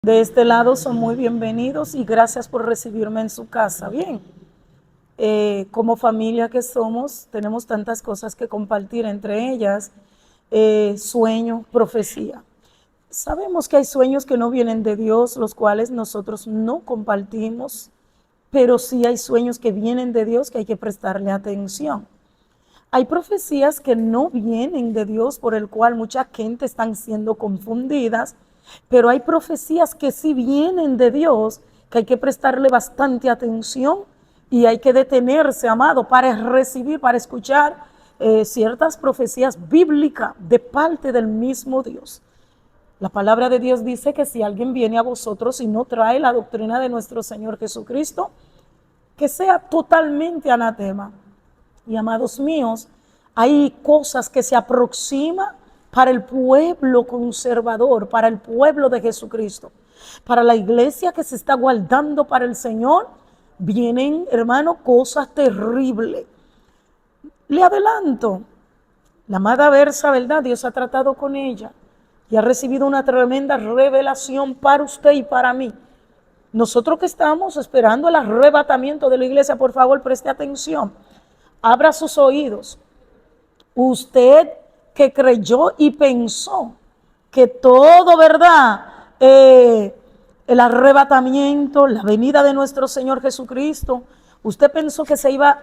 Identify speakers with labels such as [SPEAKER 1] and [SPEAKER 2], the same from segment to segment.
[SPEAKER 1] De este lado son muy bienvenidos y gracias por recibirme en su casa. Bien, como familia que somos, tenemos tantas cosas que compartir, entre ellas sueño, profecía. Sabemos que hay sueños que no vienen de Dios, los cuales nosotros no compartimos, pero sí hay sueños que vienen de Dios que hay que prestarle atención. Hay profecías que no vienen de Dios, por el cual mucha gente están siendo confundidas, pero hay profecías que sí vienen de Dios, que hay que prestarle bastante atención y hay que detenerse, amado, para recibir, para escuchar ciertas profecías bíblicas de parte del mismo Dios. La palabra de Dios dice que si alguien viene a vosotros y no trae la doctrina de nuestro Señor Jesucristo, que sea totalmente anatema. Y amados míos, hay cosas que se aproximan para el pueblo conservador, para el pueblo de Jesucristo, para la iglesia que se está guardando para el Señor. Vienen, hermano, cosas terribles. Le adelanto, la amada Versa, ¿verdad? Dios ha tratado con ella y ha recibido una tremenda revelación para usted y para mí. Nosotros que estamos esperando el arrebatamiento de la iglesia, por favor, preste atención. Abra sus oídos. Usted que creyó y pensó que todo, ¿verdad? El arrebatamiento, la venida de nuestro Señor Jesucristo, usted pensó que se iba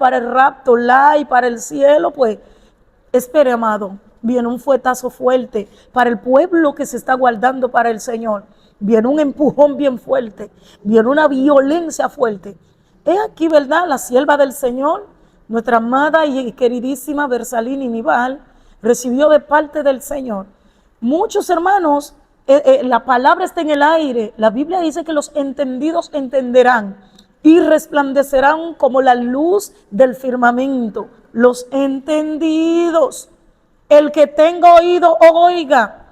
[SPEAKER 1] para el rapto, para el cielo, pues espere, amado, viene un fuetazo fuerte para el pueblo que se está guardando para el Señor. Viene un empujón bien fuerte, viene una violencia fuerte. He aquí, ¿verdad? La sierva del Señor, nuestra amada y queridísima Versalini Nival, recibió de parte del Señor. Muchos hermanos, la palabra está en el aire. La Biblia dice que los entendidos entenderán y resplandecerán como la luz del firmamento. Los entendidos. El que tenga oído, oiga.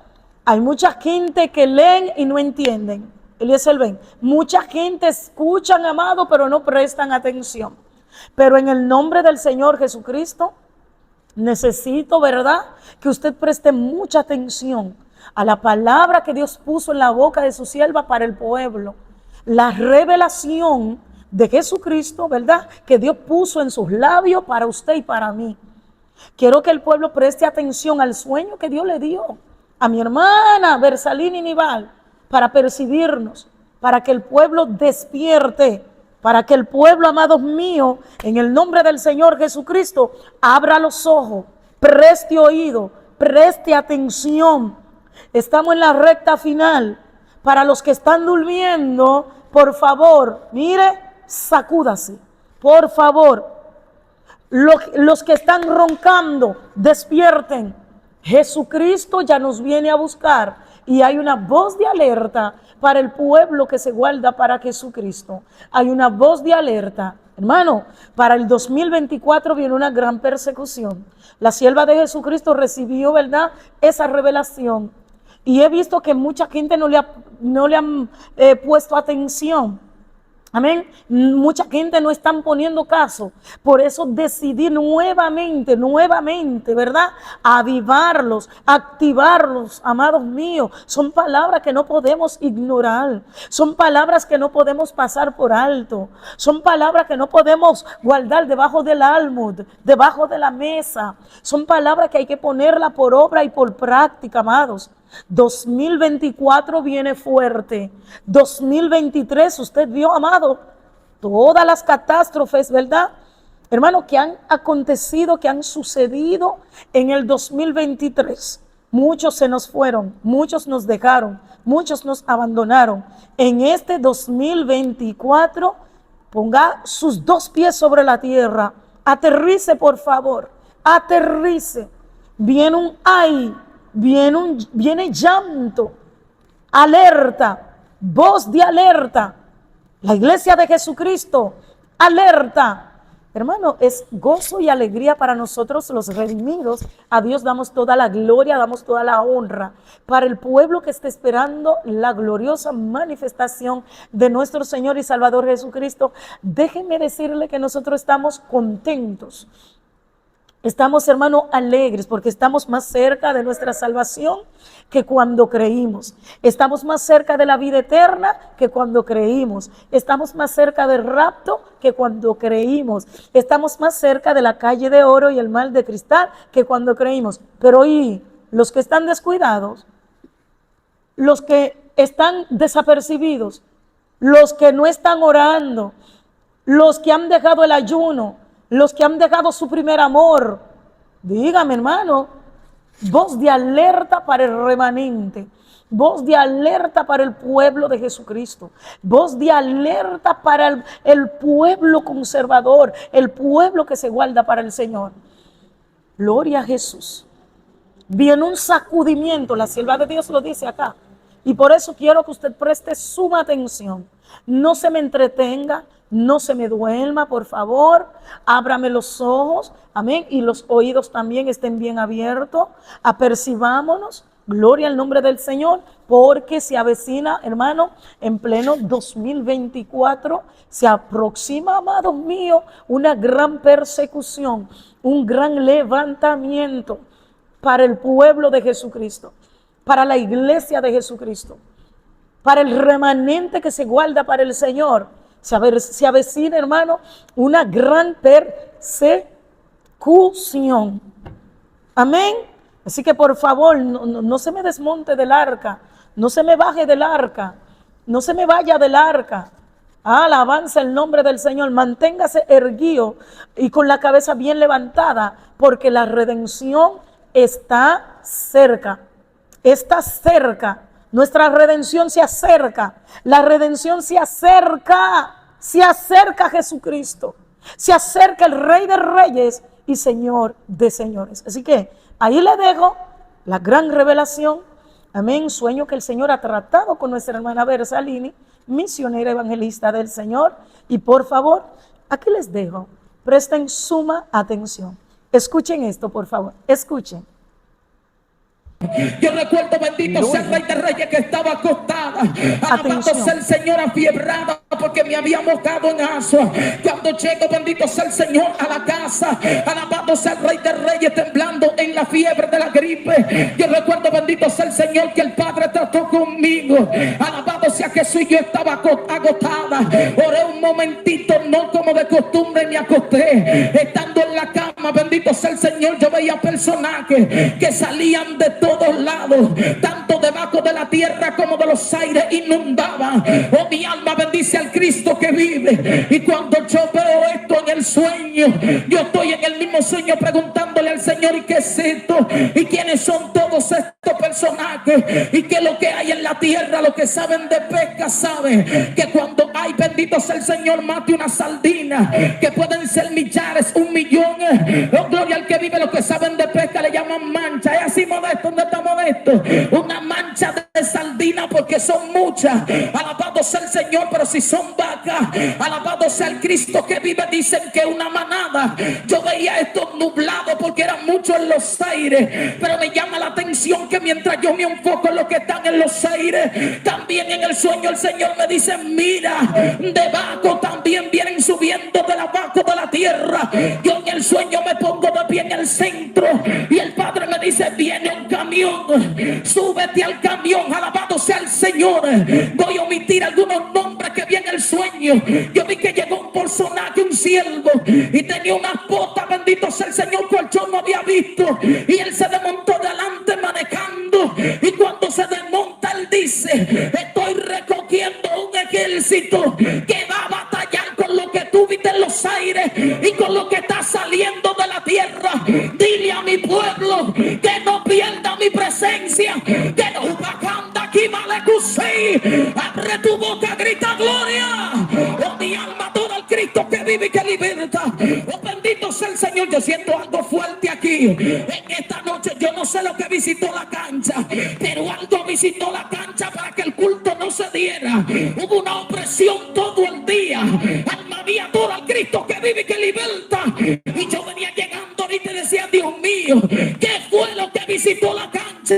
[SPEAKER 1] Hay mucha gente que leen y no entienden. Eliezer ven. Mucha gente escuchan, amado, pero no prestan atención. Pero en el nombre del Señor Jesucristo, necesito, ¿verdad?, que usted preste mucha atención a la palabra que Dios puso en la boca de su sierva para el pueblo. La revelación de Jesucristo, ¿verdad?, que Dios puso en sus labios para usted y para mí. Quiero que el pueblo preste atención al sueño que Dios le dio a mi hermana Versalini Nival para percibirnos, para que el pueblo despierte, para que el pueblo, amados míos, en el nombre del Señor Jesucristo, abra los ojos, preste oído, preste atención. Estamos en la recta final. Para los que están durmiendo, por favor, mire, sacúdase, por favor. Los que están roncando, despierten. Jesucristo ya nos viene a buscar y hay una voz de alerta para el pueblo que se guarda para Jesucristo. Hay una voz de alerta. Hermano, para el 2024 viene una gran persecución. La sierva de Jesucristo recibió, ¿verdad?, esa revelación. Y he visto que mucha gente no le han puesto atención. Amén. Mucha gente no están poniendo caso. Por eso decidí nuevamente, ¿verdad?, avivarlos, activarlos, amados míos. Son palabras que no podemos ignorar. Son palabras que no podemos pasar por alto. Son palabras que no podemos guardar debajo del almud, debajo de la mesa. Son palabras que hay que ponerla por obra y por práctica, amados. 2024 viene fuerte. 2023, usted vio, amado, todas las catástrofes, ¿verdad?, hermano, que han acontecido, que han sucedido en el 2023. Muchos se nos fueron, muchos nos dejaron, muchos nos abandonaron. En este 2024, ponga sus dos pies sobre la tierra. Aterrice, por favor, aterrice. Viene un ay. Viene llanto, alerta, voz de alerta. La iglesia de Jesucristo, alerta. Hermano, es gozo y alegría para nosotros los redimidos. A Dios damos toda la gloria, damos toda la honra. Para el pueblo que está esperando la gloriosa manifestación de nuestro Señor y Salvador Jesucristo, déjenme decirle que nosotros estamos contentos. Estamos, hermano, alegres porque estamos más cerca de nuestra salvación que cuando creímos. Estamos más cerca de la vida eterna que cuando creímos. Estamos más cerca del rapto que cuando creímos. Estamos más cerca de la calle de oro y el mar de cristal que cuando creímos. Pero hoy, los que están descuidados, los que están desapercibidos, los que no están orando, los que han dejado el ayuno, los que han dejado su primer amor, dígame, hermano, voz de alerta para el remanente, voz de alerta para el pueblo de Jesucristo, voz de alerta para el pueblo conservador, el pueblo que se guarda para el Señor. Gloria a Jesús. Viene un sacudimiento, la sierva de Dios lo dice acá, y por eso quiero que usted preste suma atención. No se me entretenga, no se me duerma, por favor. Ábrame los ojos, amén, y los oídos también estén bien abiertos. Apercibámonos, gloria al nombre del Señor, porque se avecina, hermano, en pleno 2024, se aproxima, amados míos, una gran persecución, un gran levantamiento para el pueblo de Jesucristo, para la iglesia de Jesucristo, para el remanente que se guarda para el Señor. Se avecina, hermano, una gran persecución. Amén. Así que por favor, no se me desmonte del arca, no se me baje del arca, no se me vaya del arca. Alabanza el nombre del Señor. Manténgase erguido y con la cabeza bien levantada, porque la redención está cerca. Está cerca. Nuestra redención se acerca. La redención se acerca. Se acerca a Jesucristo. Se acerca el Rey de Reyes y Señor de Señores. Así que ahí le dejo la gran revelación. Amén. Sueño que el Señor ha tratado con nuestra hermana Bersalini, misionera evangelista del Señor. Y por favor, aquí les dejo. Presten suma atención. Escuchen esto, por favor. Escuchen.
[SPEAKER 2] Yo recuerdo, bendito sea el Rey de Reyes, que estaba acostada, alabándose el Señor, afiebrada porque me había mojado en Asua. Cuando llego, bendito sea el Señor, a la casa, alabándose al Rey de Reyes, temblando en la fiebre de la gripe. Yo recuerdo, bendito sea el Señor, que el Padre trató conmigo, alabado sea Jesús, y yo estaba agotada. Oré un momentito, no como de costumbre, me acosté. Estando en la cama, bendito sea el Señor, yo veía personajes que salían de todos lados, tanto debajo de la tierra como de los aires, inundaban. Oh, mi alma bendice al Cristo que vive. Y cuando yo veo esto en el sueño, yo estoy en el mismo sueño preguntándole al Señor: ¿y qué es esto? ¿Y quiénes son todos estos personajes? ¿Y qué es lo que hay en la tierra? Los que saben de pesca saben que cuando hay, bendito sea el Señor, mate una sardina, que pueden ser millares, 1 millón. Oh, gloria al que vive. Los que saben de pesca le llaman mancha. Es así, Modesto, ¿dónde está Modesto? Una mancha de sardina, porque son muchas. Alabado sea el Señor. Pero si son vacas, alabado sea el Cristo que vive, dicen que una manada. Yo veía esto nublado porque eran muchos en los aires, pero me llama la atención que mientras yo me enfoco en los que están en los aires, también en el sueño el Señor me dice: mira, debajo también vienen subiendo de abajo de la tierra. Yo en el sueño me pongo de pie en el centro y el Padre me dice: viene un camión, súbete al camión. Alabado sea el Señor. Voy a omitir algunos nombres que vi en el sueño. Yo vi que llegó un personaje, un siervo, y tenía unas botas, bendito sea el Señor, cual yo no había visto, y él se desmontó delante manejando. Y cuando se desmonta, él dice: estoy recogiendo un ejército que va a batallar con lo que tú viste en los aires y con lo que está saliendo de la tierra. Dile a mi pueblo que no pierda mi presencia, que no bajando aquí malecusei. Abre tu boca, grita gloria. Oh, mi alma toda al Cristo que vive y que liberta. Oh, bendito sea el Señor. Yo siento algo fuerte aquí en esta noche. Yo no sé lo que visitó la cancha, pero algo visitó la cancha para que el culto no se diera. Hubo una opresión todo el día. Alma mía toda al Cristo que vive y que liberta. Y yo venía llegando ahorita y decía: Dios mío, ¿qué fue lo que visitó la cancha?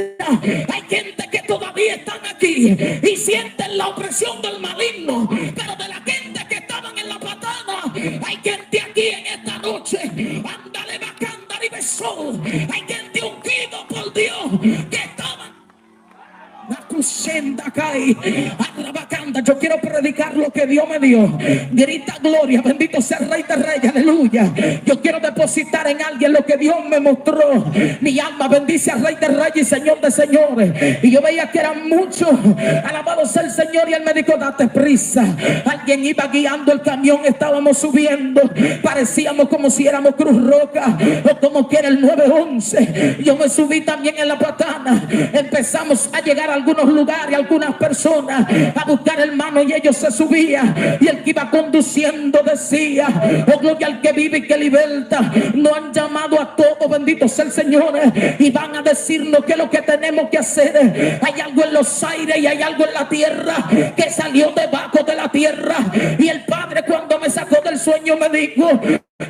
[SPEAKER 2] Hay gente que todavía están aquí y sienten la opresión del maligno, pero de la gente que estaban en la patada, hay gente aquí en esta noche. Ándale, bacanda y Arrabacanda, yo quiero predicar lo que Dios me dio. Grita gloria, bendito sea el Rey de Reyes, aleluya. Yo quiero depositar en alguien lo que Dios me mostró. Mi alma bendice al Rey de Reyes y Señor de Señores. Y yo veía que eran muchos. Alabado sea el Señor. Y él me dijo, date prisa. Alguien iba guiando el camión, estábamos subiendo. Parecíamos como si éramos Cruz Roca o como que era el 911. Yo me subí también en la patana. Empezamos a llegar a algunos lugares, algunas personas a buscar hermano, y ellos se subían. Y el que iba conduciendo decía, oh gloria al que vive y que liberta. Nos han llamado a todos, bendito sea el Señor, y van a decirnos que lo que tenemos que hacer. Hay algo en los aires y hay algo en la tierra que salió debajo de la tierra. Y el Padre, cuando me sacó del sueño, me dijo,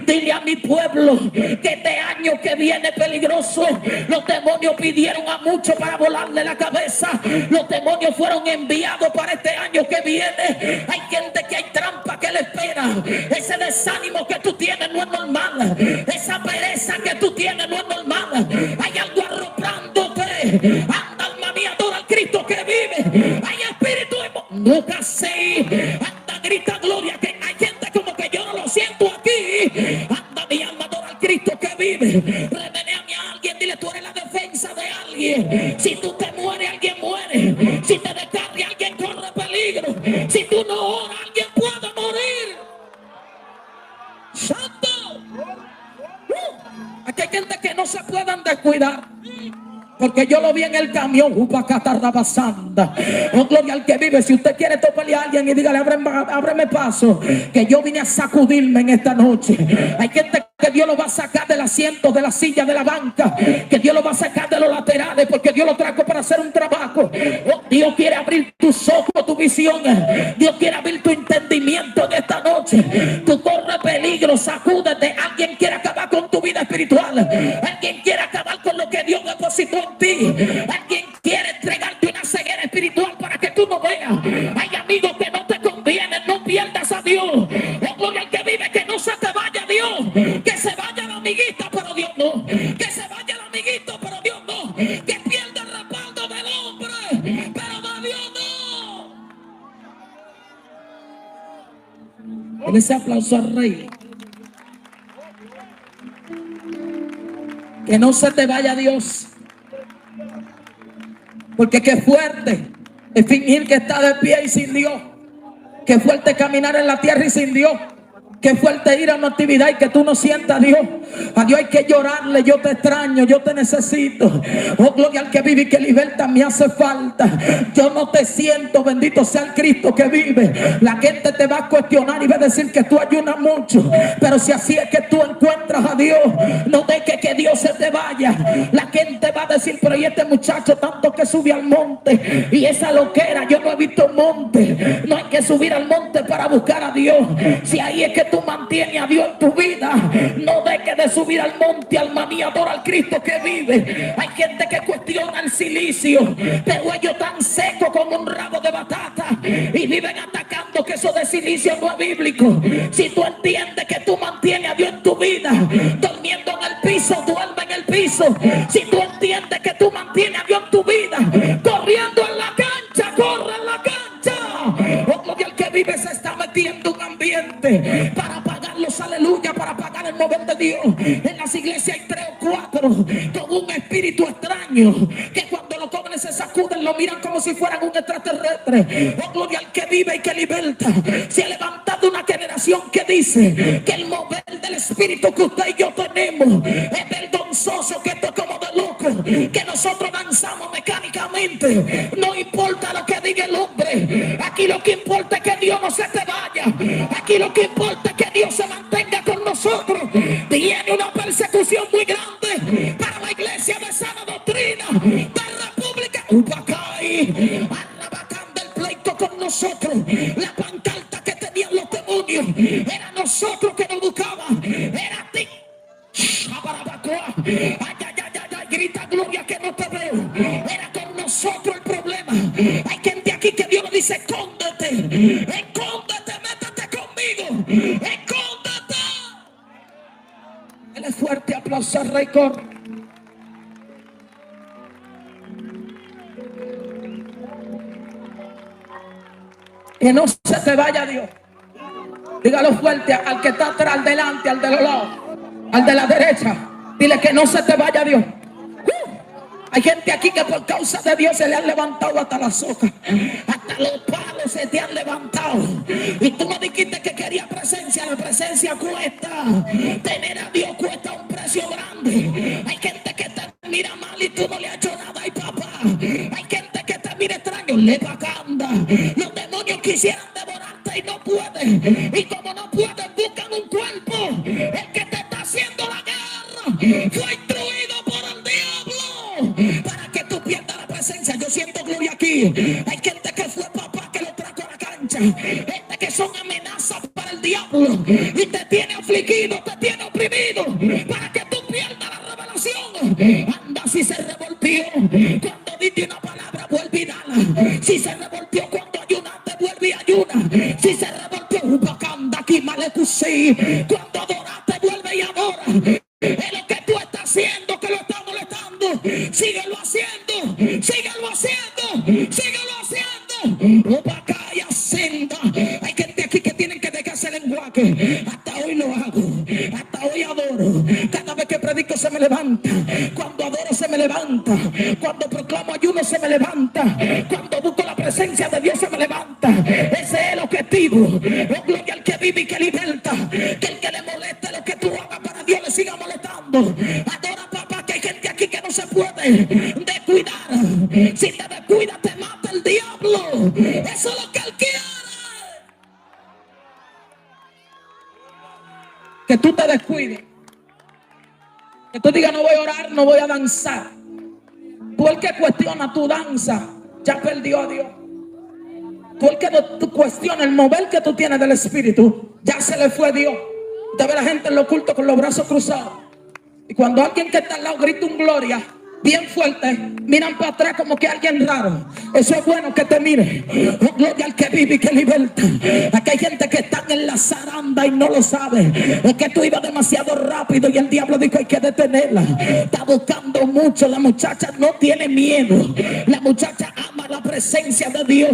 [SPEAKER 2] dile a mi pueblo que este año que viene peligroso. Los demonios pidieron a muchos para volarle la cabeza. Los demonios fueron enviados para este año que viene. Hay gente que hay trampa que le espera. Ese desánimo que tú tienes no es normal. Esa pereza que tú tienes no es normal. Hay algo arropándote. Anda, alma mía, adora al Cristo que vive. Hay espíritu nunca sé. Anda, grita gloria, que hay gente como que yo no lo siento aquí. Anda, mi alma, adora al Cristo que vive. Remenéame a alguien, dile, tú eres la defensa de alguien. Si tú te mueres, alguien muere. Si te descargas, alguien corre peligro. Si tú no oras, alguien puede morir. ¡Santo! Aquí hay gente que no se pueden descuidar. Porque yo lo vi en el camión. Oh, gloria al que vive. Si usted quiere toparle a alguien y dígale, ábreme paso, que yo vine a sacudirme en esta noche. Hay gente que Dios lo va a sacar del asiento, de la silla, de la banca, que Dios lo va a sacar de los laterales, porque Dios lo trajo para hacer un trabajo. Oh, Dios quiere abrir tus ojos, tu visión. Dios quiere abrir tu entendimiento en esta noche. Tú corres peligro, sacúdete. Alguien quiere acabar con tu vida espiritual. Alguien quiere acabar con lo que Dios depositó en ti. Alguien quiere entregarte una ceguera espiritual para que tú no veas. Hay amigos que no te convienen. No pierdas a Dios. Oh, gloria al que vive, que no se te vaya Dios. Que se vaya la amiguita, pero Dios no. Que se vaya el amiguito, pero Dios no. Que pierda el respaldo del hombre, pero de Dios no. En ese aplauso al Rey. Que no se te vaya Dios. Porque qué fuerte es fingir que está de pie y sin Dios. Qué fuerte caminar en la tierra y sin Dios. Qué fuerte ir a una actividad y que tú no sientas a Dios. A Dios hay que llorarle. Yo te extraño, yo te necesito. Oh, gloria al que vive y que liberta, me hace falta. Yo no te siento, bendito sea el Cristo que vive. La gente te va a cuestionar y va a decir que tú ayunas mucho. Pero si así es que tú encuentras a Dios, no dejes que Dios se te vaya. La gente va a decir, pero y este muchacho tanto que sube al monte y esa loquera, yo no he visto monte. No hay que subir al monte para buscar a Dios. Si ahí es que tú mantienes a Dios en tu vida, no dejes de subir al monte, alma mía, adora al Cristo que vive. Hay gente que cuestiona el silicio, pero ellos están secos como un rabo de batata y viven atacando que eso de silicio no es bíblico. Si tú entiendes que tú mantienes a Dios en tu vida, durmiendo en el piso, duerme en el piso. Si tú entiendes que tú mantienes a Dios en tu vida, corriendo en la cancha, corre en la cancha. O gloria al que vive, se está metiendo un ambiente para apagar los aleluya, para apagar el mover de Dios. En las iglesias hay 3 o 4 con un espíritu extraño que cuando los jóvenes se sacuden lo miran como si fueran un extraterrestre. Oh, gloria al que vive y que liberta. Se ha levantado una generación que dice que el mover del espíritu que usted y yo tenemos es vergonzoso, que esto es como de loco, que nosotros danzamos mecánicamente. No importa lo que diga el hombre, aquí lo que importa es que Dios no se te vaya. Aquí lo que importa es que Dios se mantenga con nosotros. Tiene una persecución muy grande para la iglesia de sana doctrina de República Upacay. Arrabacán del pleito con nosotros. La pancarta que tenían los demonios era nosotros que nos buscaban. Era a ti. Ay, ay, ay, ay, ay, grita gloria que no te veo. Era con nosotros el problema. Hay gente aquí que Dios le dice, escóndete, escóndete, métete conmigo, escóndete. Dale fuerte aplauso al Rey. Corre. Que no se te vaya Dios. Dígalo fuerte al que está atrás, al delante, al de los lados, al de la derecha. Dile que no se te vaya Dios. Hay gente aquí que por causa de Dios se le han levantado hasta las socas, hasta los palos se te han levantado. Y tú me dijiste que quería presencia. La presencia cuesta. Tener a Dios cuesta un precio grande. Hay gente que te mira mal y tú no le has hecho nada. Ay, papá. Hay gente que te mira extraño. Le vacanda. Los demonios quisieran devorarte y no pueden. Y como no pueden, buscan un cuerpo. El que te está haciendo la guerra fue instruido por el diablo para que tú pierdas la presencia. Yo siento gloria aquí. Hay gente que fue papá que lo trajo a la cancha. Gente que son amenazas para el diablo y te tiene afligido, te tiene oprimido para que tú pierdas la revelación. Anda, si se revolvió cuando diste una palabra, vuelve y dala. Si se revolvió cuando ayunaste, vuelve y ayuna. Si se revolvió Ubacanda, aquí Malecusí, cuando adoraste, vuelve y adora. Es lo que tú estás haciendo que lo está molestando. Síguelo haciendo, síguelo haciendo, síguelo haciendo. Ubacaya senda. Hay gente aquí que tienen que dejarse el lenguaje. Hasta hoy lo hago, hasta hoy adoro. Cada vez que predico se me levanta. Cuando adoro se me levanta. Cuando proclamo ayuno se me levanta. Cuando busco la presencia de Dios se me levanta. Ese es el objetivo. Oh, gloria al que vive y que liberta. Que el que le moleste lo que tú hagas para Dios le siga molestando. Adora, papá, que hay gente aquí que no se puede descuidar. Si te descuidas te mata el diablo. Eso es lo que él quiere. Que tú te descuides. Que tú digas no voy a orar, no voy a danzar. Tú el que cuestiona tu danza ya perdió a Dios. Tú el que tú cuestiona el mover que tú tienes del Espíritu ya se le fue a Dios. Usted ve a la gente en lo oculto con los brazos cruzados. Y cuando alguien que está al lado grita un gloria bien fuerte, miran para atrás como que alguien raro. Eso es bueno que te mire. Oh, gloria al que vive y que liberta. Aquí hay gente que está en la zaranda y no lo sabe. Es que tú ibas demasiado rápido y el diablo dijo hay que detenerla. Está buscando mucho. La muchacha no tiene miedo. La muchacha ama la presencia de Dios.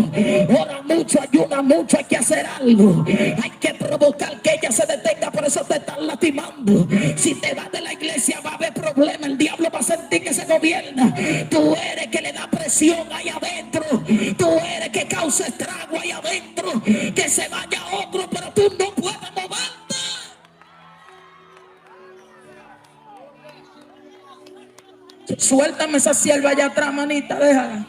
[SPEAKER 2] Ora mucho, ayuna mucho. Hay que hacer algo. Hay que provocar que ella se detenga. Por eso te están lastimando. Si te vas de la iglesia va a haber problemas. El diablo va a sentir que se gobierna. Tú eres que le da presión ahí adentro. Tú eres que causa estrago ahí adentro. Que se vaya otro, pero tú no puedes moverte. Suéltame esa sierva allá atrás, manita. Déjala.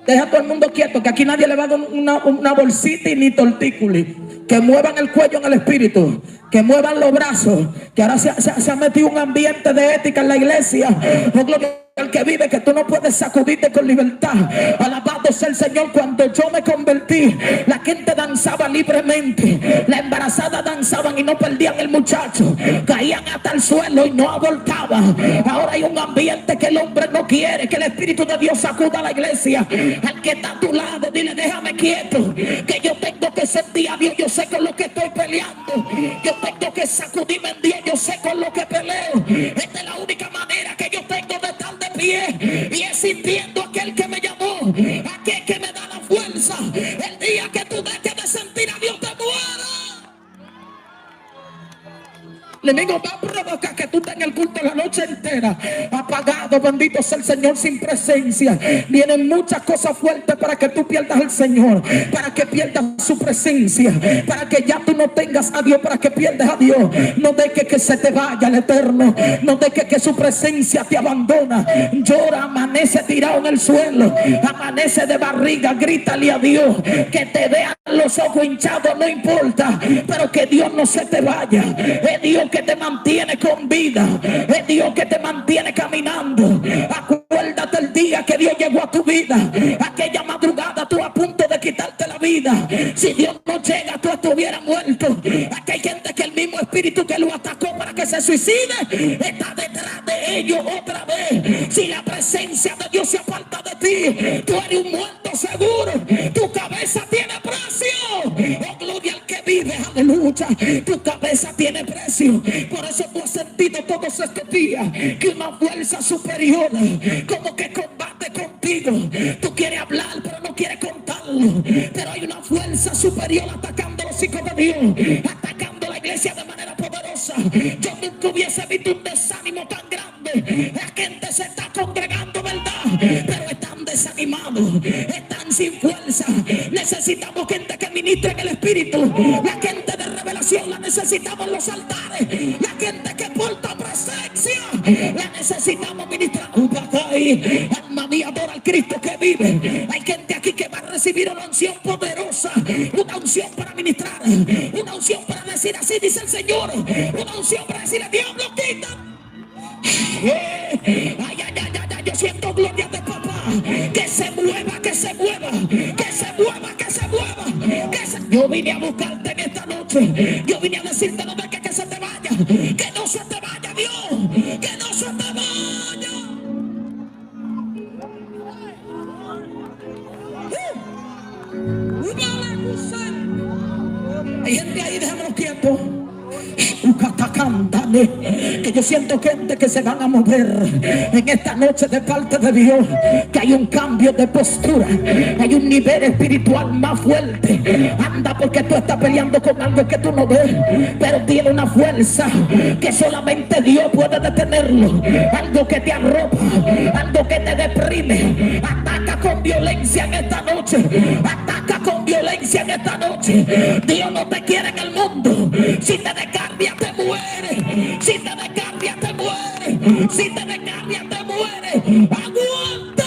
[SPEAKER 2] Deja a todo el mundo quieto, que aquí nadie le va a dar una bolsita y ni tortículi. Que muevan el cuello en el espíritu. Que muevan los brazos. Que ahora se ha metido un ambiente de ética en la iglesia. No, gloria al que vive, que tú no puedes sacudirte con libertad. Alabado sea el Señor. Cuando yo me convertí, la gente danzaba libremente. Las embarazadas danzaban y no perdían el muchacho. Caían hasta el suelo y no abortaban. Ahora hay un ambiente que el hombre no quiere. Que el Espíritu de Dios sacuda a la iglesia. Al que está a tu lado, dile déjame quieto. Que yo tengo que sentir a Dios. Yo sé con lo que estoy peleando. Yo tengo que sacudirme en Dios. Yo sé con lo que peleo. Esta es la única manera que yo tengo de estar de pie. Y es sintiendo aquel que me llamó. Aquel que me da la fuerza. El día que tú dejes de sentir a Dios te mueras. El enemigo va a provocar que tú tengas el culto la noche entera apagado. Bendito sea el Señor, sin presencia. Vienen muchas cosas fuertes para que tú pierdas al Señor, para que pierdas su presencia, para que ya tú no tengas a Dios, para que pierdas a Dios. No dejes que se te vaya el Eterno. No dejes que su presencia te abandona. Llora, amanece tirado en el suelo, amanece de barriga, grítale a Dios. Que te vean los ojos hinchados, no importa, pero que Dios no se te vaya. Es Dios que te mantiene con vida. Es Dios que te mantiene caminando. Acuérdate el día que Dios llegó a tu vida. Aquella madrugada tú a punto de quitarte la vida. Si Dios no llega, tú estuvieras muerto. Aquí hay gente que el mismo espíritu que lo atacó para que se suicide está detrás de ellos otra vez. Si la presencia de Dios se aparta de ti, tú eres un muerto seguro. Tu cabeza tiene precio. Oh, gloria al que vive, aleluya. Tu cabeza tiene precio. Por eso tú has sentido todos estos días que una fuerza superior como que combate contigo. Tú quieres hablar pero no quieres contarlo. hacerlo, pero hay una fuerza superior atacando a los hijos de Dios, atacando a la iglesia de manera poderosa. Yo nunca hubiese visto un desánimo tan grande. La gente se está congregando, ¿verdad? Pero están desanimados, están sin fuerza. Necesitamos gente que ministre en el Espíritu. La gente de revelación la necesitamos en los altares. La gente que porta presencia la necesitamos ministrar. Alma mía, adora al Cristo que vive. Hay gente aquí que va a recibir una unción poderosa, una unción para ministrar, una unción para decir así dice el Señor, una unción para decirle diablo quita. Ay, ay, ay, ay, ay, yo siento gloria de papá. Que se mueva, que se mueva, que se mueva, que se mueva, Yo vine a buscarte en esta noche. Yo vine a decirte no dejes que se te vaya. Que no se te vaya, Dios. Que no se te vaya. Hay gente ahí, déjanos quietos. Que yo siento gente que se van a mover en esta noche de parte de Dios, que hay un cambio de postura, hay un nivel espiritual más fuerte. Anda, porque tú estás peleando con algo que tú no ves, pero tiene una fuerza que solamente Dios puede detenerlo. Algo que te arropa, algo que te deprime. Ataca con violencia en esta noche, ataca con violencia en esta noche. Dios no te quiere en el mundo. Si te descargas te muere, si te descargas te muere, si te descargas te muere. ¡Aguanta!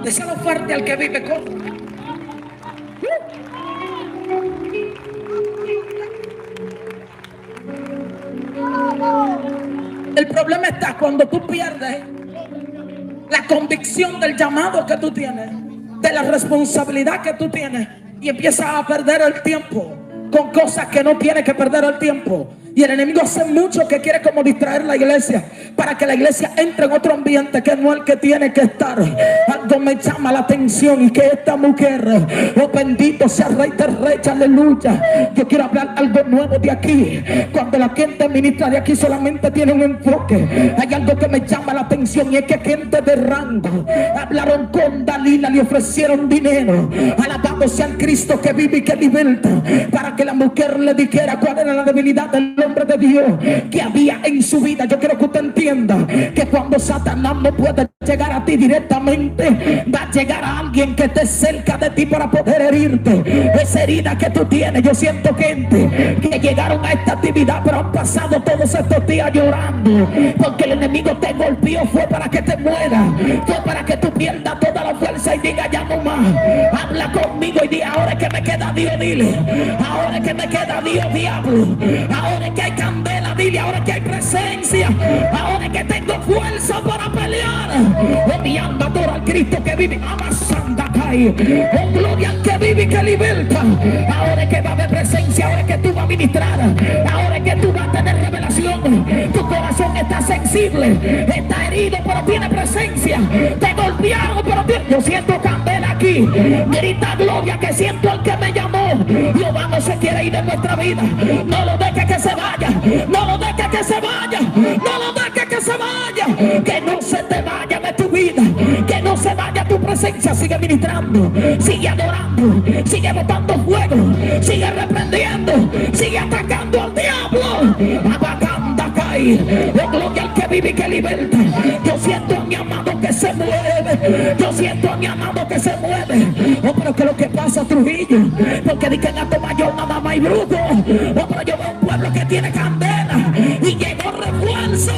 [SPEAKER 2] Deseo fuerte al que vive con. El problema está cuando tú pierdes la convicción del llamado que tú tienes, de la responsabilidad que tú tienes, y empiezas a perder el tiempo con cosas que no tienes que perder el tiempo. Y el enemigo hace mucho que quiere como distraer la iglesia, para que la iglesia entre en otro ambiente que no es el que tiene que estar. Algo me llama la atención, y que esta mujer, oh bendito sea Rey de Reyes, aleluya. Yo quiero hablar algo nuevo de aquí. Cuando la gente ministra de aquí solamente tiene un enfoque, hay algo que me llama la atención, y es que gente de rango hablaron con Dalila, le ofrecieron dinero, alabado sea el Cristo que vive y que liberta, para que la mujer le dijera cuál era la debilidad del hombre de Dios que había en su vida. Yo quiero que usted entienda que cuando Satanás no puede llegar a ti directamente, va a llegar a alguien que esté cerca de ti para poder herirte. Esa herida que tú tienes, yo siento gente que llegaron a esta actividad pero han pasado todos estos días llorando porque el enemigo te golpeó. Fue para que te mueras, fue para que tú pierdas toda la fuerza y diga ya no más. Habla conmigo y di ahora es que me queda Dios, dile ahora es que me queda Dios, diablo. Ahora es que hay candela, dile ahora es que hay presencia, ahora es que tengo fuerza para pelear. Oh, mi alma adora al Cristo que vive, amasanda cae. Oh, gloria al que vive y que liberta. Ahora es que va a haber presencia, ahora es que tú vas a ministrar, ahora es que tú vas a tener revelación. Tu corazón está sensible, está herido pero tiene presencia, te golpearon pero tiene. Yo siento candela aquí, grita gloria que siento al que me llamó. Jehová no se quiere ir de nuestra vida, no lo dejes que se vaya, no lo dejes que se vaya, no lo dejes que se vaya, que no se te vaya de tu vida, que no se vaya tu presencia. Sigue ministrando, sigue adorando, sigue botando fuego, sigue reprendiendo, sigue atacando al diablo. Abacanda cae, oh, gloria al que vive y que liberta. Yo siento a mi amado que se mueve, yo siento a mi amado que se mueve. Oh, pero que lo que pasa, Trujillo, porque di que en Alto Mayor nada más hay brujo. Oh, pero yo veo un pueblo que tiene candela y llegó refuerzo.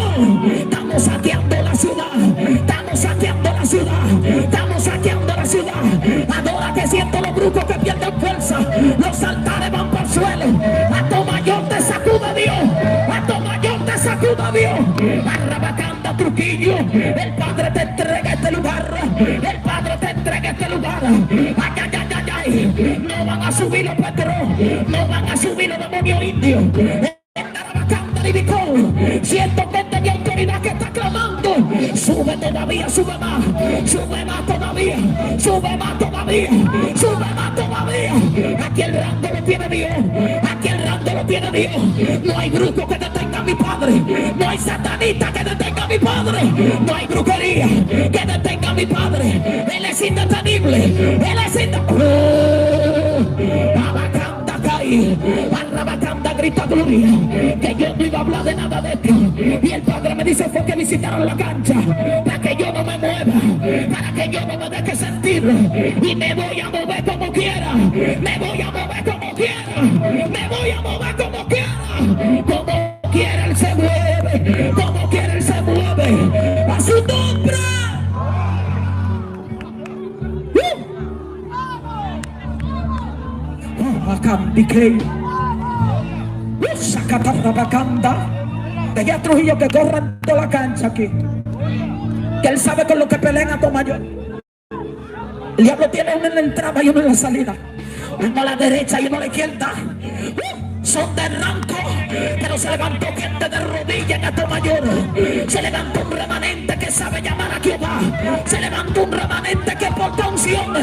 [SPEAKER 2] Estamos saqueando la ciudad, estamos saqueando la ciudad, estamos saqueando la ciudad. Adora que siento los brujos que pierden fuerza, los altares van por el suelo. Alto Mayor te sacuda Dios, Alto Mayor te sacuda Dios. Arrabacanda, Trujillo, el Padre te entrega este lugar, el Padre te entrega este lugar. Ay, ay, ay, ay, ay. No van a subir los petros, no van a subir los demonios indios. Siento que tenía autoridad que está clamando. Sube todavía, sube más todavía, sube más todavía, sube más todavía. Aquí el rango lo tiene Dios, aquí el rango lo tiene Dios. No hay brujo que detenga a mi Padre, no hay satanista que detenga a mi Padre, no hay brujería que detenga a mi Padre. Él es indetenible, Él es indetenible. Abacanda cae, Arrabacanda grita gloria, que yo no iba a hablar de nada de esto. Y el Padre me dice fue que visitaron la cancha, para que yo no me mueva, para que yo no me deje sentir. Y me voy a mover como quiera, me voy a mover como quiera, me voy a mover como quiera. Como quiera Él se mueve, como quiera Él se mueve. A su nombre. De allá Trujillo que corran toda la cancha aquí, que él sabe con lo que pelean a Tomayor. El diablo tiene uno en la entrada y uno en la salida, uno a la derecha y uno a la izquierda. Son de ranco, pero se levantó gente de rodillas en Atomayor. Se levantó un remanente que sabe llamar a Jehová. Se levantó un remanente que porta unción.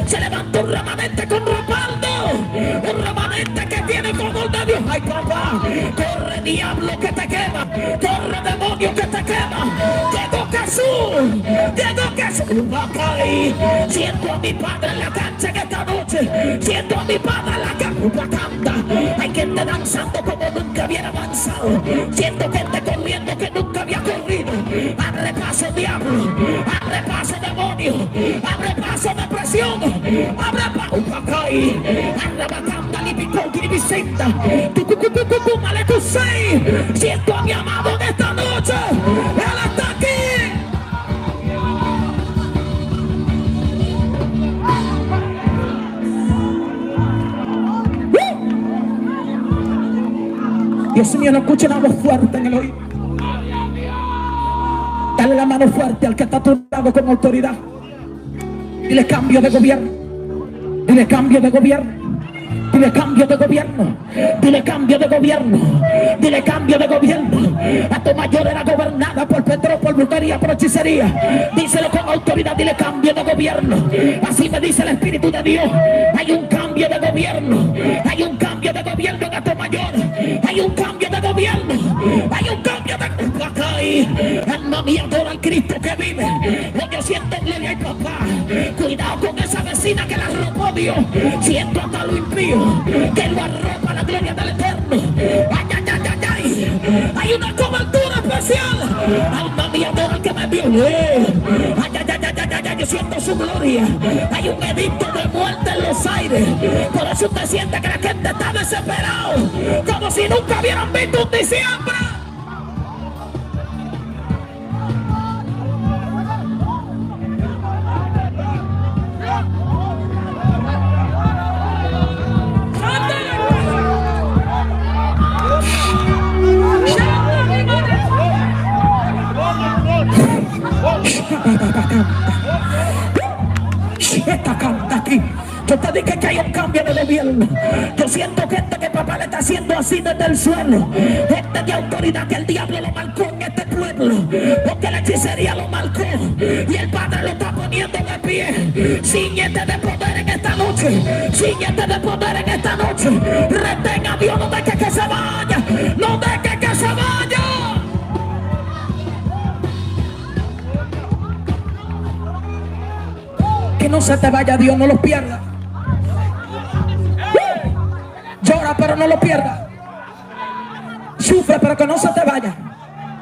[SPEAKER 2] Se levantó un remanente con respaldo. Un remanente que tiene poder de Dios. Ay, papá, corre diablo que te quema, corre demonio que te quema. Llegó Jesús, llegó Jesús. Va a caer. Siento a mi Padre en la cancha en esta noche. Siento a mi Padre en la cancha. Hay gente danzando como nunca había avanzado. Siento gente corriendo que nunca había corrido. Abre paso diablo, abre paso demonio, abre paso depresión, abre paso Pacay, abre bacanda, lipico, gribicinta, tu male tu sei. Siento a mi amado en esta noche. Él está aquí. Dios mío, no escuche una voz fuerte en el oído. Dale la mano fuerte al que está a tu lado con autoridad. Dile cambio de gobierno. Dile cambio de gobierno. Dile cambio de gobierno. Dile cambio de gobierno. Dile cambio de gobierno. Atomayor era gobernada por Petro, por brujería, por hechicería. Díselo con autoridad. Dile cambio de gobierno. Así me dice el Espíritu de Dios. Hay un cambio de gobierno. Hay un cambio de gobierno en Atomayor. Hay un cambio de gobierno. Hay un cambio de gobierno. Alma mía, adora al Cristo que vive. Yo siento gloria y papá. Cuidado con esa vecina que la arropó Dios. Siento hasta lo impío que lo arropa la gloria del Eterno. Ay, ay, ay, ay, ay. Hay una cobertura especial. Alma mía, adora al que me vio. Ay, ay, ay, ay, ay, ay, yo siento su gloria. Hay un edicto de muerte en los aires. Por eso usted siente que la gente está desesperada, como si nunca hubieran visto un diciembre. Esta canta aquí. Yo te dije que hay un cambio de gobierno. Yo siento gente que papá le está haciendo así desde el suelo. Gente de autoridad que el diablo lo marcó en este pueblo, porque la hechicería lo marcó y el Padre lo está poniendo de pie. Cíñete de poder en esta noche. Cíñete de poder en esta noche. Retén a Dios, no dejes que se vaya. No dejes que se vaya. Que no se te vaya Dios, no lo pierdas. Llora pero no lo pierdas. Sufre pero que no se te vaya.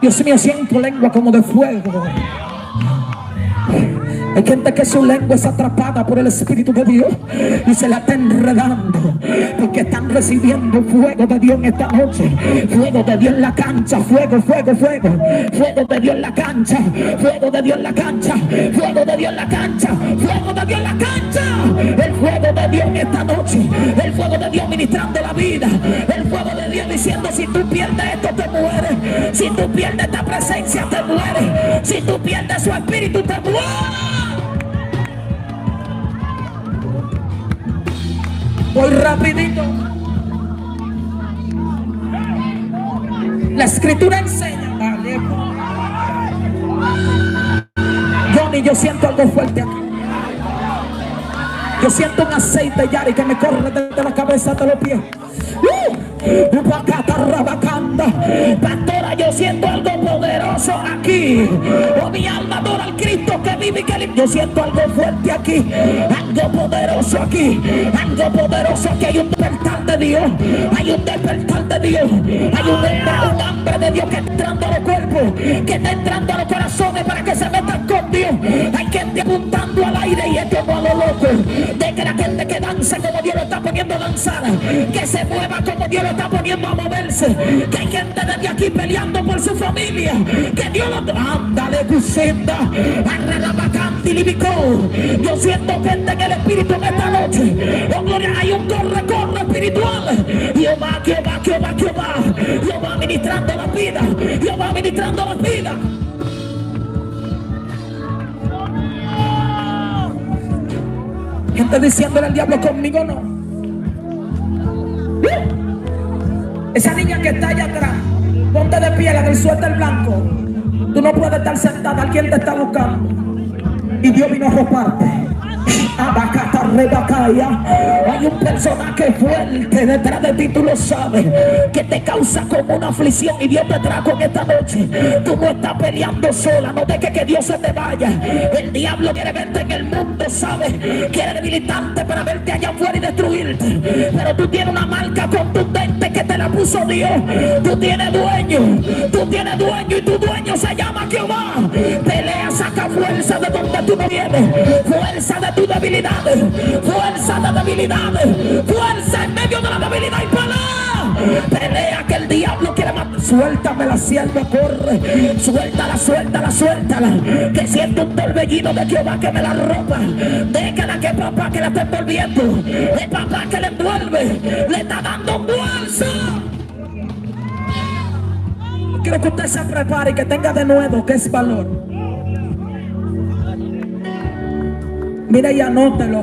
[SPEAKER 2] Dios mío, siento lengua como de fuego. Hay gente que su lengua es atrapada por el Espíritu de Dios y se la está enredando, porque están recibiendo fuego de Dios en esta noche. Fuego de Dios en la cancha. Fuego, fuego, fuego. Fuego de Dios en la cancha. Fuego de Dios en la cancha. Fuego de Dios en la cancha. Fuego de Dios en la cancha. El fuego de Dios en esta noche. El fuego de Dios ministrando la vida. El fuego de Dios diciendo: si tú pierdes esto te mueres. Si tú pierdes esta presencia te mueres. Si tú pierdes su espíritu te mueres. Voy rapidito. La escritura enseña. mí, yo siento algo fuerte aquí. Yo siento un aceite, Yari, que me corre desde la cabeza hasta los pies. Pastora, yo siento algo poderoso aquí. Oh, mi alma adora al Cristo que vive y que libre. Yo siento algo fuerte aquí, algo poderoso aquí, algo poderoso aquí. Hay un despertar de Dios, hay un despertar de Dios, hay un hambre de Dios que está entrando a los cuerpos, que está entrando a los corazones para que se metan con Dios. Hay gente apuntando al aire y esto no a lo loco. De que la gente que danza como Dios lo está poniendo a danzar, que se mueva como Dios lo está poniendo a moverse, que hay gente desde aquí peleando por su familia, que Dios lo... Ándale, Cusenda, yo siento gente en el espíritu en esta noche. Oh, gloria, hay un corre espiritual. Dios va ministrando la vida, Dios va ministrando la vida. Gente diciéndole al diablo, conmigo no. Esa niña que está allá atrás, ponte de pie, la del suéter blanco. Tú no puedes estar sentada, alguien te está buscando. Y Dios vino a arroparte. Hay un personaje fuerte detrás de ti, tú lo sabes, que te causa como una aflicción, y Dios te trajo en esta noche. Tú no estás peleando sola, no dejes que Dios se te vaya. El diablo quiere verte en el mundo, ¿sabes? Quiere debilitarte para verte allá afuera y destruirte. Pero tú tienes una marca contundente que te la puso Dios. Tú tienes dueño y tu dueño se llama Jehová. Pelea, saca fuerza de donde tú no vienes, fuerza de tu debilidad, fuerza de debilidades, fuerza en medio de la debilidad y pelea. Pelea que el diablo quiere matar. Suéltame la sierva, corre. Suéltala. Que siento un torbellino de Jehová que me la ropa. Déjala que papá que la está envolviendo. Es papá que le envuelve. Le está dando fuerza. Quiero que usted se prepare y que tenga de nuevo que es valor. Mira y anótelo.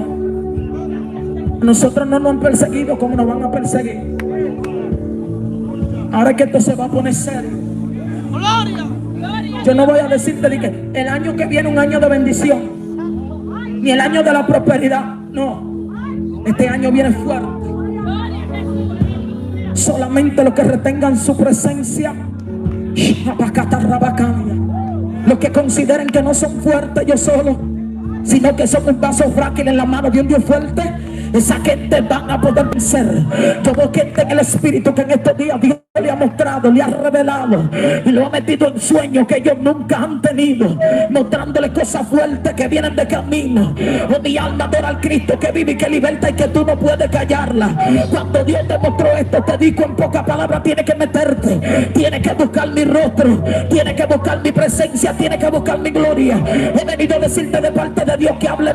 [SPEAKER 2] Nosotros no nos han perseguido como nos van a perseguir. Ahora que esto se va a poner serio. Yo no voy a decirte de que el año que viene un año de bendición, ni el año de la prosperidad. No, este año viene fuerte. Solamente los que retengan su presencia, los que consideren que no son fuertes ellos solos, sino que son un vaso frágil en la mano de un Dios fuerte, esa gente van a poder vencer. Yo veo gente en el espíritu que en estos días Dios le ha mostrado, le ha revelado y lo ha metido en sueños que ellos nunca han tenido, mostrándole cosas fuertes que vienen de camino. Oh, mi alma adora al Cristo que vive y que liberta y que tú no puedes callarla. Cuando Dios te mostró esto, te dijo en pocas palabras: tienes que meterte, tienes que buscar mi rostro, tienes que buscar mi presencia, tienes que buscar mi gloria. He venido a decirte de parte de Dios que hable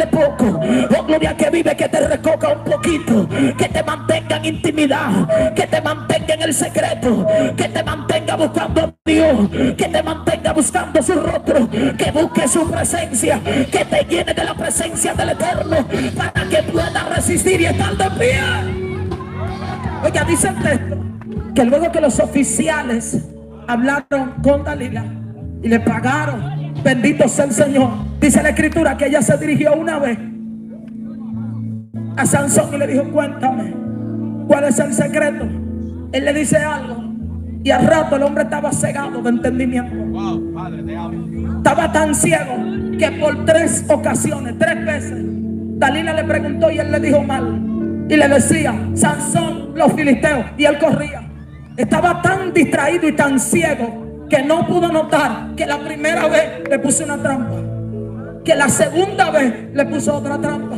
[SPEAKER 2] poco. Oh, gloria, que vive, que te recoja un poquito, que te mantenga en intimidad, que te mantenga en el secreto, que te mantenga buscando a Dios, que te mantenga buscando su rostro, que busque su presencia, que te llene de la presencia del Eterno para que pueda resistir y estar de pie. Oiga, dice el texto que luego que los oficiales hablaron con Dalila y le pagaron, bendito sea el Señor, dice la escritura que ella se dirigió una vez a Sansón y le dijo: cuéntame, ¿cuál es el secreto? Él le dice algo y al rato el hombre estaba cegado de entendimiento. Wow, padre, te amo. Estaba tan ciego que por 3 ocasiones, 3 veces, Dalila le preguntó y él le dijo mal y le decía: Sansón, los filisteos, y él corría. Estaba tan distraído y tan ciego que no pudo notar que la primera vez le puso una trampa, que la segunda vez le puso otra trampa,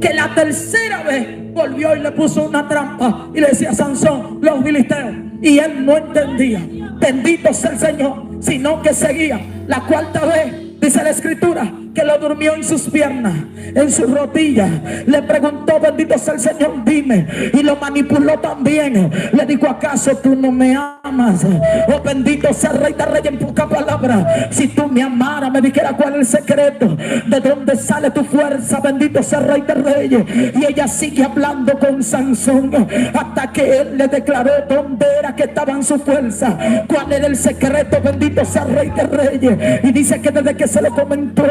[SPEAKER 2] que la tercera vez volvió y le puso una trampa y le decía: Sansón, los filisteos, y él no entendía. Bendito sea el Señor, sino que seguía. La cuarta vez dice la escritura que lo durmió en sus piernas, en sus rodillas. Le preguntó, bendito sea el Señor, dime. Y lo manipuló también. Le dijo, ¿acaso tú no me amas? Oh, bendito sea el Rey de Reyes. En pocas palabras, si tú me amaras, me dijera cuál es el secreto, de dónde sale tu fuerza. Bendito sea el Rey de Reyes. Y ella sigue hablando con Sansón hasta que él le declaró dónde era que estaban su fuerza, cuál era el secreto. Bendito sea el Rey de Reyes. Y dice que desde que se lo comentó,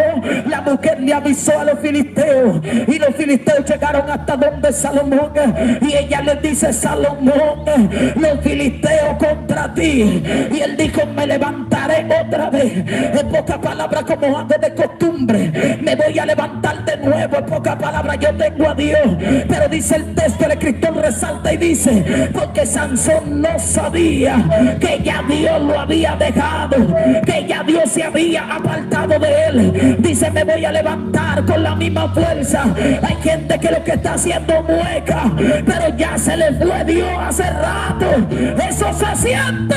[SPEAKER 2] la mujer le avisó a los filisteos, y los filisteos llegaron hasta donde Salomón, y ella le dice, Salomón, los filisteos contra ti. Y él dijo, me levantaré otra vez. En pocas palabras, como antes de costumbre, me voy a levantar de nuevo. En pocas palabras, yo tengo a Dios. Pero dice el texto, el escritor resalta y dice, porque Sansón no sabía que ya Dios lo había dejado, que ya Dios se había apartado de él. Dice, me voy a levantar con la misma fuerza. Hay gente que lo que está haciendo mueca, pero ya se le fue Dios hace rato. Eso se siente.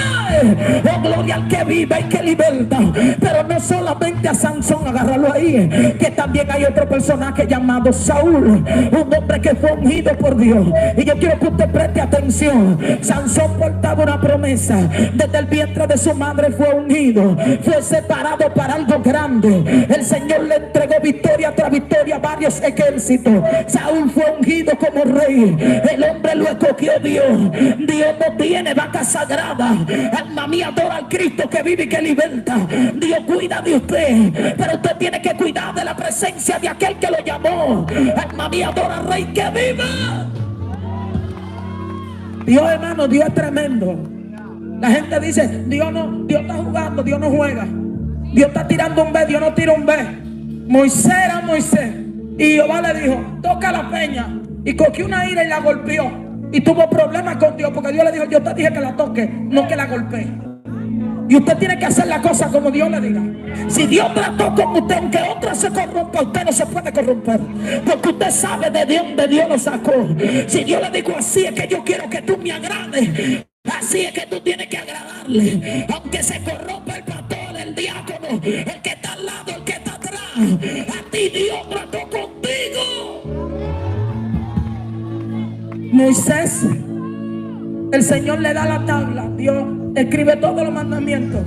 [SPEAKER 2] Oh, gloria al que vive y que liberta. Pero no solamente a Sansón, agárralo ahí, que también hay otro personaje llamado Saúl, un hombre que fue ungido por Dios. Y yo quiero que usted preste atención. Sansón portaba una promesa. Desde el vientre de su madre fue ungido, fue separado para algo grande. El Señor le entregó victoria tras victoria a varios ejércitos. Saúl fue ungido como rey. El hombre lo escogió Dios. Dios no tiene vaca sagrada. Alma mía, adora al Cristo que vive y que liberta. Dios cuida de usted, pero usted tiene que cuidar de la presencia de aquel que lo llamó. Alma mía, adora al Rey que vive. Dios, hermano, Dios es tremendo. La gente dice, Dios está jugando, Dios no juega. Dios está tirando un B, Dios no tira un B. Moisés era Moisés, y Jehová le dijo, toca la peña. Y cogió una ira y la golpeó. Y tuvo problemas con Dios, porque Dios le dijo, yo te dije que la toque, no que la golpee. Y usted tiene que hacer la cosa como Dios le diga. Si Dios trató con usted, aunque otra se corrompa, usted no se puede corromper, porque usted sabe de dónde Dios lo sacó. Si Dios le dijo, así es que yo quiero que tú me agrades, así es que tú tienes que agradarle. Aunque se corrompa el pastor, el diácono, el que está al lado, el que está atrás, a ti Dios trató contigo. Moisés, el Señor le da la tabla. Dios escribe todos los mandamientos.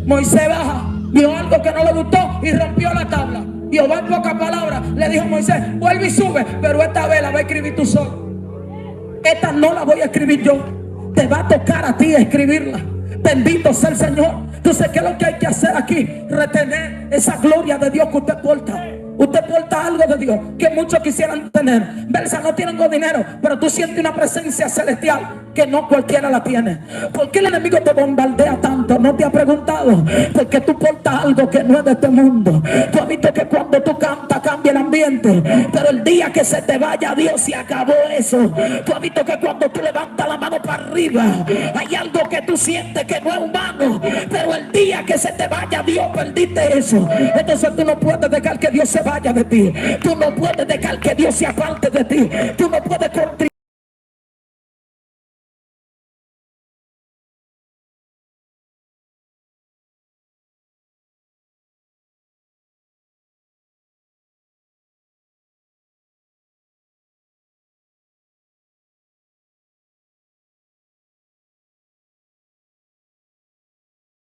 [SPEAKER 2] Moisés baja, vio algo que no le gustó y rompió la tabla. Jehová en pocas palabras le dijo a Moisés, vuelve y sube, pero esta vez la va a escribir tú solo. Esta no la voy a escribir yo, te va a tocar a ti escribirla. Bendito sea el Señor. Entonces, ¿qué es lo que hay que hacer aquí? Retener esa gloria de Dios que usted porta. Usted porta algo de Dios que muchos quisieran tener. Belsa, no tienen dinero, pero tú sientes una presencia celestial que no cualquiera la tiene. ¿Por qué el enemigo te bombardea tanto? ¿No te ha preguntado? Porque tú portas algo que no es de este mundo. Tú has visto que cuando tú cantas cambia el ambiente, pero el día que se te vaya Dios se acabó eso. Tú has visto que cuando tú levantas la mano para arriba hay algo que tú sientes que no es humano, pero el día que se te vaya Dios perdiste eso. Entonces tú no puedes dejar que Dios se vaya de ti. Tú no puedes dejar que Dios se aparte de ti. Tú no puedes contribuir